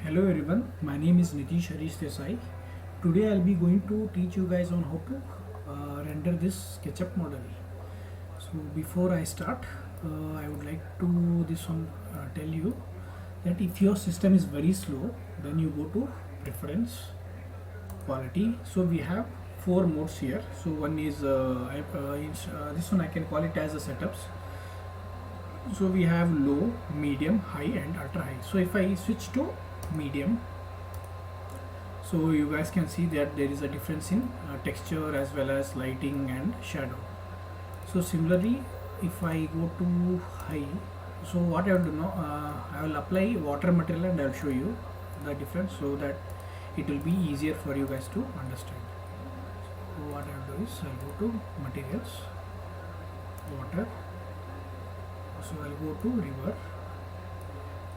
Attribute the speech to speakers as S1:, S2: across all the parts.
S1: Hello everyone, my name is Nitish Harish Desai. Today I'll be going to teach you guys on how to render this SketchUp model. So before I start, I would like to tell you that if your system is very slow, then you go to Preference, Quality. So we have four modes here. So one is this one I can call it as a setups. So we have low, medium, high and ultra high. So if I switch to medium, so you guys can see that there is a difference in texture as well as lighting and shadow. So similarly, if I go to high, so what I will do now, I will apply water material and I will show you the difference so that it will be easier for you guys to understand. So what I will do is I will go to materials, water, so I will go to river.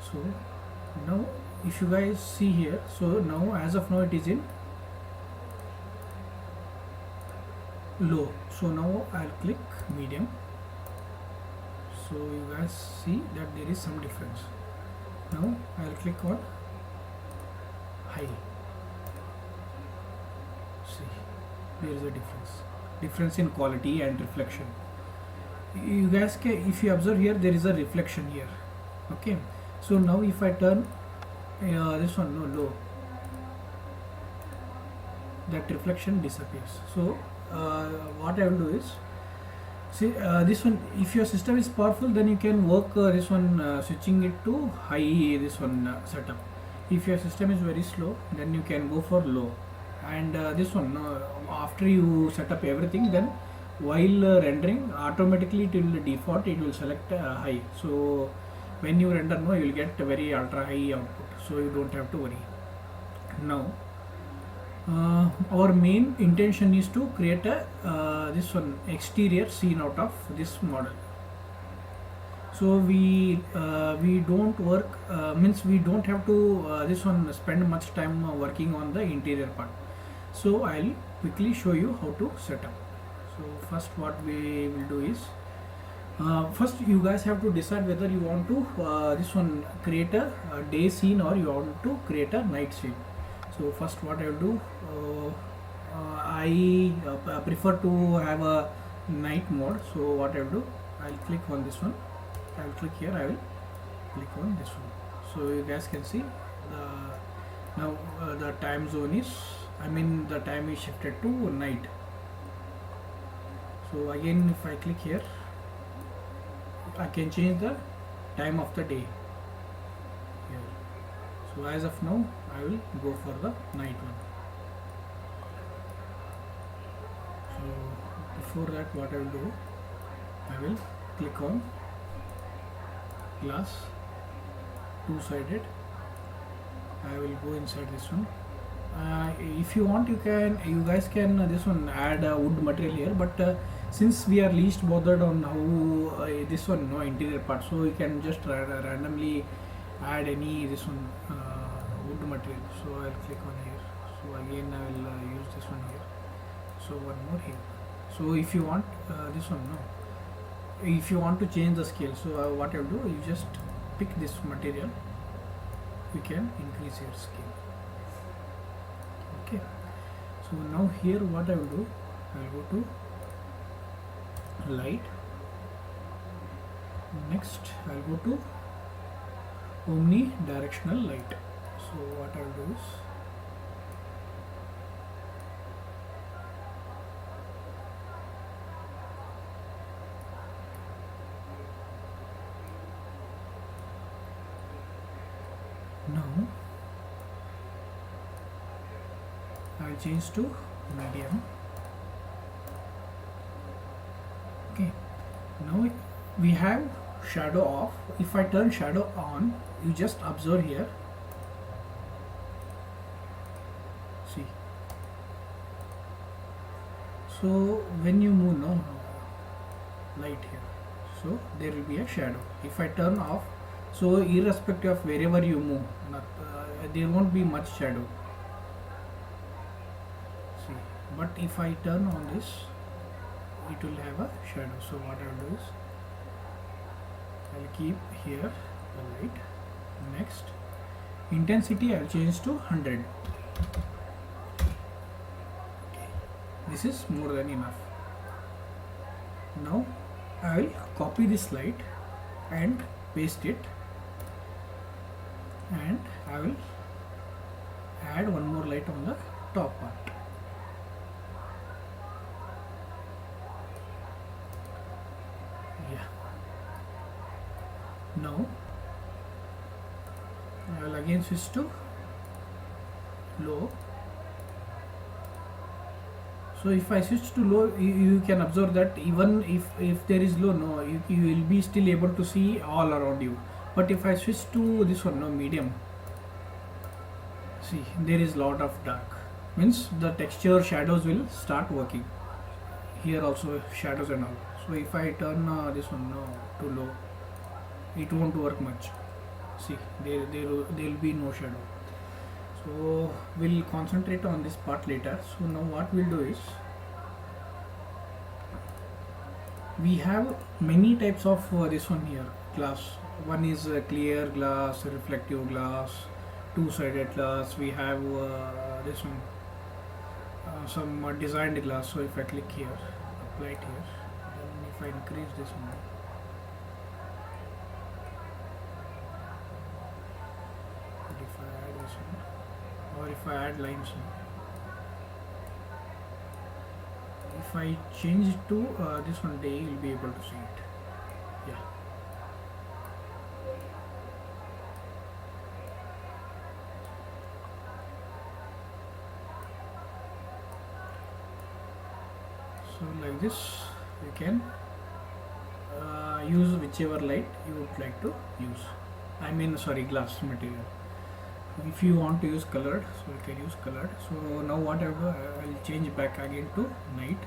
S1: So now if you guys see here, so now as of now it is in low. So now I'll click medium. So you guys see that there is some difference. Now I'll click on high. See, there is a difference in quality and reflection. You guys can, if you observe here, there is a reflection here. Okay, so now if I turn this one low, that reflection disappears. So what I will do is, see this one, if your system is powerful, then you can work this one switching it to high, this one setup. If your system is very slow, then you can go for low. And this one, after you set up everything, then while rendering, automatically it will default, it will select high. So when you render, no, you will get a very ultra high output, so you don't have to worry. Now our main intention is to create a this one exterior scene out of this model. So we don't work, means we don't have to this one spend much time working on the interior part. So I'll quickly show you how to set up. So first what we will do is, first you guys have to decide whether you want to this one create a day scene or you want to create a night scene. So first what I will do, I prefer to have a night mode. So what I will do, I will click on this one, I will click here, I will click on this one. So you guys can see now the time zone is, the time is shifted to night. So again if I click here, I can change the time of the day here. So as of now I will go for the night one. So before that what I will do, I will click on glass two-sided. I will go inside this one. If you want, you guys can this one add wood material here, but since we are least bothered on how this one interior part, so you can just randomly add any this one wood material. So I'll click on here. So again I will use this one here. So one more here. So if you want this one, if you want to change the scale, so what I'll do, you just pick this material, you can increase your scale. Okay, so now here what I will do, I will go to light, next I will go to omnidirectional light. So what I will do is, now I will change to medium. Okay, now we have shadow off. If I turn shadow on, you just observe here, see, so when you move light here, so there will be a shadow. If I turn off, so irrespective of wherever you move, there won't be much shadow. See, but if I turn on this, it will have a shadow. So what I will do is, I will keep here the light. Next Intensity I will change to 100. This is more than enough. Now I will copy this light and paste it, and I will add one more light on the top part. Yeah. Now I will again switch to low. So if I switch to low, you can observe that even if there is low, no, you will be still able to see all around you. But if I switch to this one, no, medium, see there is lot of dark, means the texture shadows will start working. Here also shadows and all. So if I turn this one to low, it won't work much. See, there will be no shadow. So we'll concentrate on this part later. So now what we'll do is, we have many types of this one here glass. One is clear glass, reflective glass, two-sided glass. We have this one, some designed glass. So if I click here, apply it here, then if I increase this one, and if I add this one, or if I add lines, if I change it to this one day, you'll be able to see it. Yeah. So like this, you can use whichever light you would like to use. I mean, sorry, glass material. If you want to use colored, so you can use colored. So now whatever, I will change back again to night.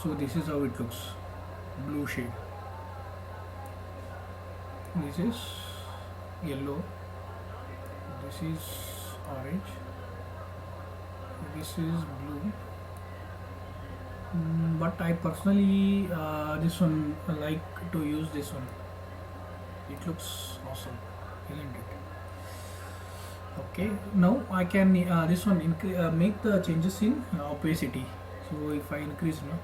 S1: So this is how it looks, blue shade. This is yellow, this is orange, this is blue. But I personally this one like to use this one. It looks awesome, isn't it? Okay, now I can this one make the changes in opacity. So if I increase now,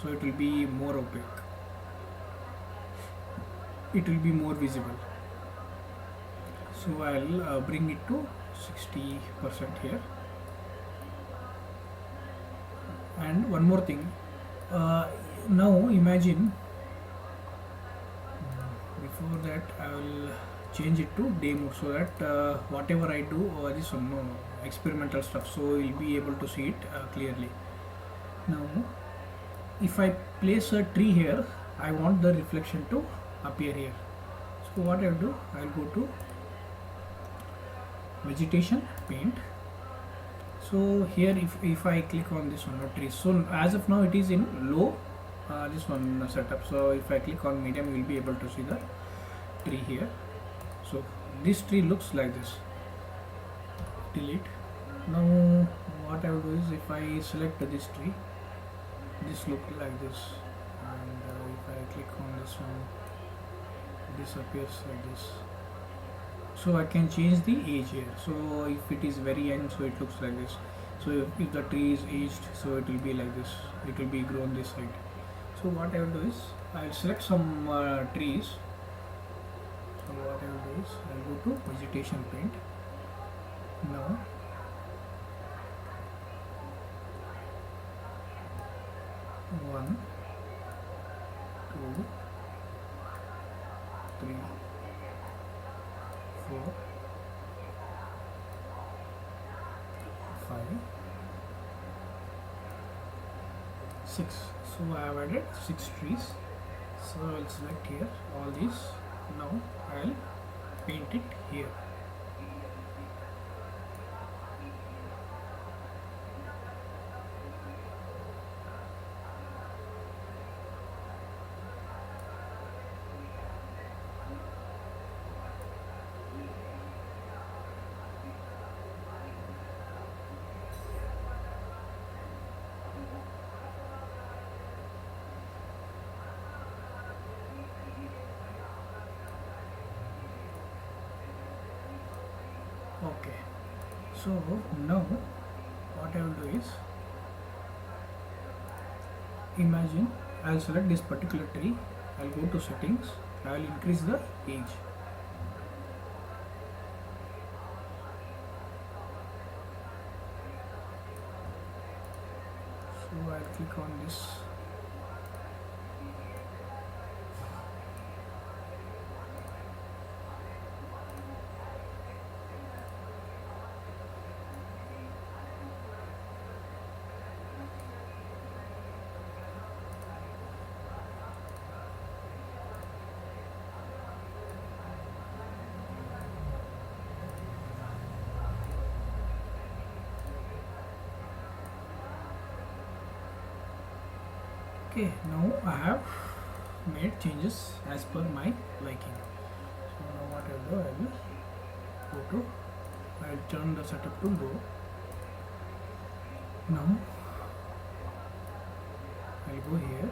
S1: so it will be more opaque, it will be more visible. So I'll bring it to 60% here. And one more thing, now imagine, before that I will change it to day mode, so that whatever I do, this one, no, experimental stuff, so you'll be able to see it clearly. Now if I place a tree here, I want the reflection to appear here. So what I will do, I will go to vegetation, paint. So here if I click on this one, tree, so as of now it is in low this one setup. So if I click on medium, you will be able to see the tree here. So this tree looks like this. Delete. Now what I will do is, if I select this tree, this look like this, and if I click on this one, this appears like this. So I can change the age here. So if it is very young, so it looks like this. So if the tree is aged, so it will be like this, it will be grown this side. So what I will do is, I will select some trees. So what I will do is, I will go to vegetation paint. Now one, two, three, 4, 5, 6. So I have added 6 trees. So I will select here all these. Now I will paint it here. Okay, so now what I will do is, imagine I'll select this particular tree, I'll go to settings, I will increase the age. So I'll click on this. Okay, now I have made changes as per my liking. So now what I'll do, I will go to, I'll turn the setup to low. Now I'll go here.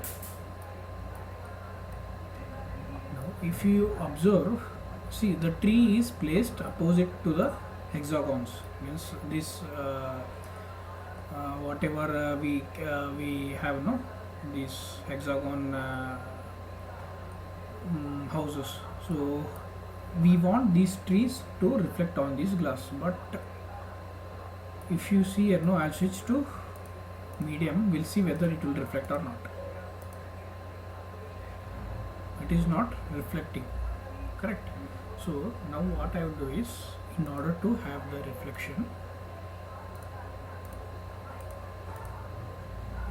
S1: Now if you observe, see the tree is placed opposite to the hexagons, means this whatever we have, no, these hexagon houses. So we want these trees to reflect on this glass, but if you see here, no, I'll switch to medium, we'll see whether it will reflect or not. It is not reflecting, correct? So now what I will do is, in order to have the reflection,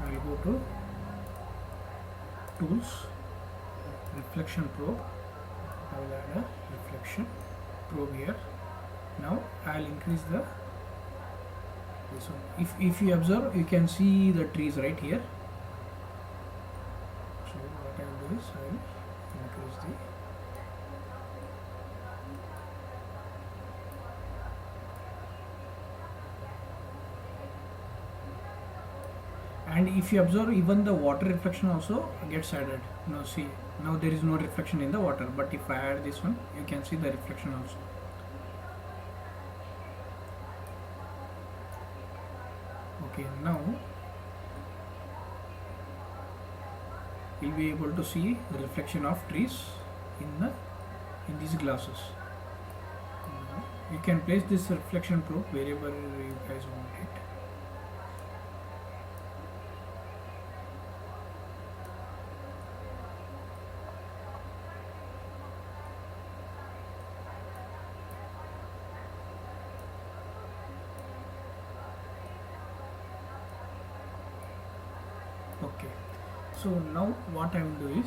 S1: I will go to tools, reflection probe, I will add a reflection probe here. Now I will increase the this one. If you observe, you can see the trees right here. So what I will do is, I will increase the and if you observe, even the water reflection also gets added. Now see, now there is no reflection in the water, but if I add this one, you can see the reflection also. Okay, now you'll be able to see the reflection of trees in these glasses. Now, you can place this reflection probe wherever you guys want it. Okay, so now what I will do is,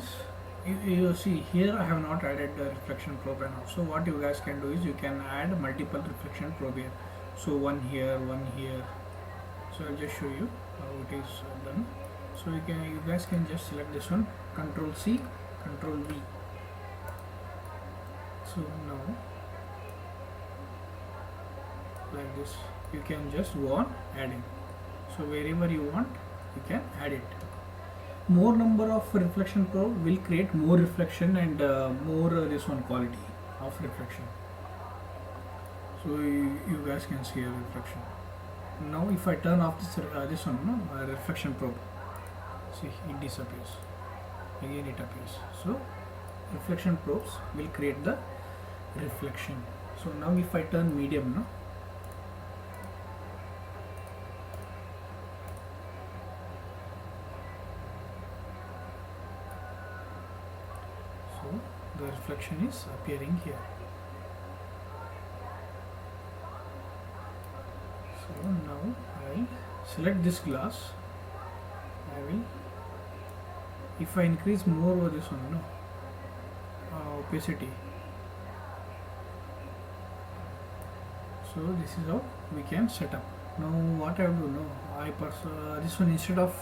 S1: you see here I have not added the reflection probe and all. So what you guys can do is, you can add multiple reflection probe here. So one here, one here. So I'll just show you how it is done. So you guys can just select this one, Control C, Control V. So now like this, you can just go on adding. So wherever you want, you can add it. More number of reflection probe will create more reflection and more this one quality of reflection. So you guys can see a reflection. Now if I turn off this one, no, reflection probe, see it disappears, again it appears. So reflection probes will create the reflection. So now if I turn medium, no, so the reflection is appearing here. So now I'll select this glass. I will, if I increase more over this one, no, opacity. So this is how we can set up. Now what I will do now, this one, instead of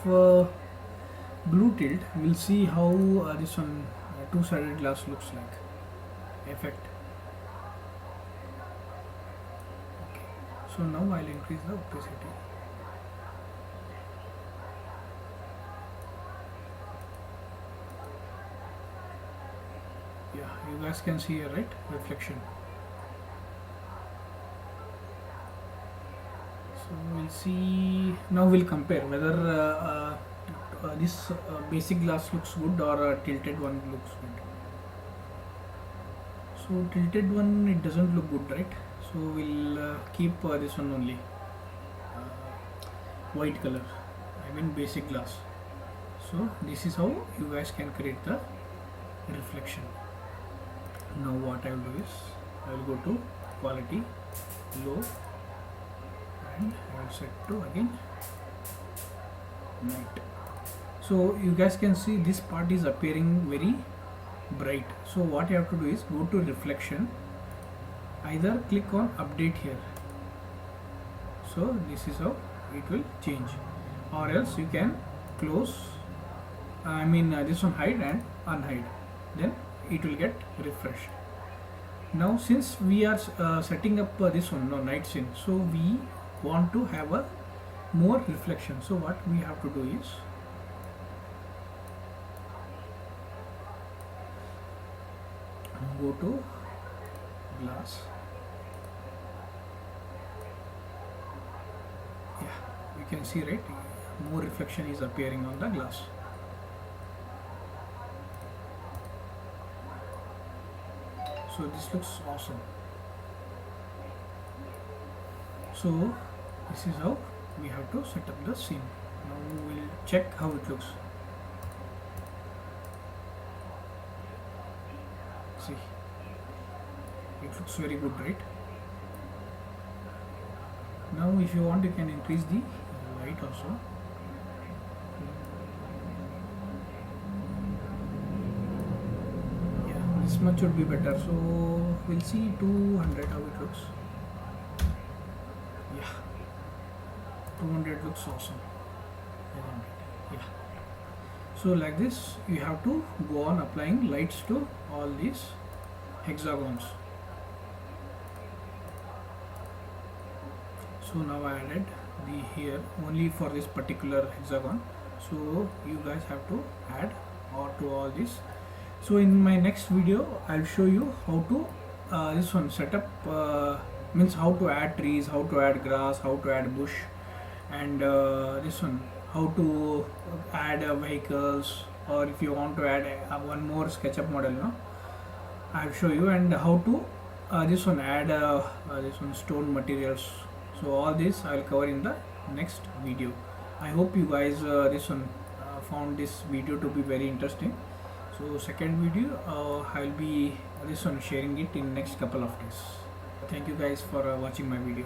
S1: blue tilt, we'll see how this one two-sided glass looks like effect. Okay. So now I'll increase the opacity. Yeah, you guys can see here, right? Reflection. So we'll see now. We'll compare whether this basic glass looks good or tilted one looks good. So tilted one, it doesn't look good, right? So we'll keep this one only, white color, I mean basic glass. So this is how you guys can create the reflection. Now what I will do is I will go to quality, low, and I will set to again night. So you guys can see this part is appearing very bright. So what you have to do is go to reflection, either click on update here. So this is how it will change, or else you can close, this one hide and unhide, then it will get refreshed. Now since we are setting up this one, no, night scene, so we want to have a more reflection. So what we have to do is go to glass. Yeah, you can see, right, more reflection is appearing on the glass. So this looks awesome. So this is how we have to set up the scene. Now we'll check how it looks. See, it looks very good, right? Now if you want, you can increase the light also. Yeah, this much would be better. So we'll see 200 how it looks. Yeah, 200 looks awesome. 500. Yeah. So like this you have to go on applying lights to all these hexagons. So now I added the here only for this particular hexagon. So you guys have to add or to all this. So in my next video I'll show you how to this one set up, means how to add trees, how to add grass, how to add bush, and this one how to add vehicles, or if you want to add one more SketchUp model, no, I'll show you, and how to this one add this one stone materials. So all this I'll cover in the next video. I hope you guys this one found this video to be very interesting. So second video I'll be this one sharing it in next couple of days. Thank you guys for watching my video.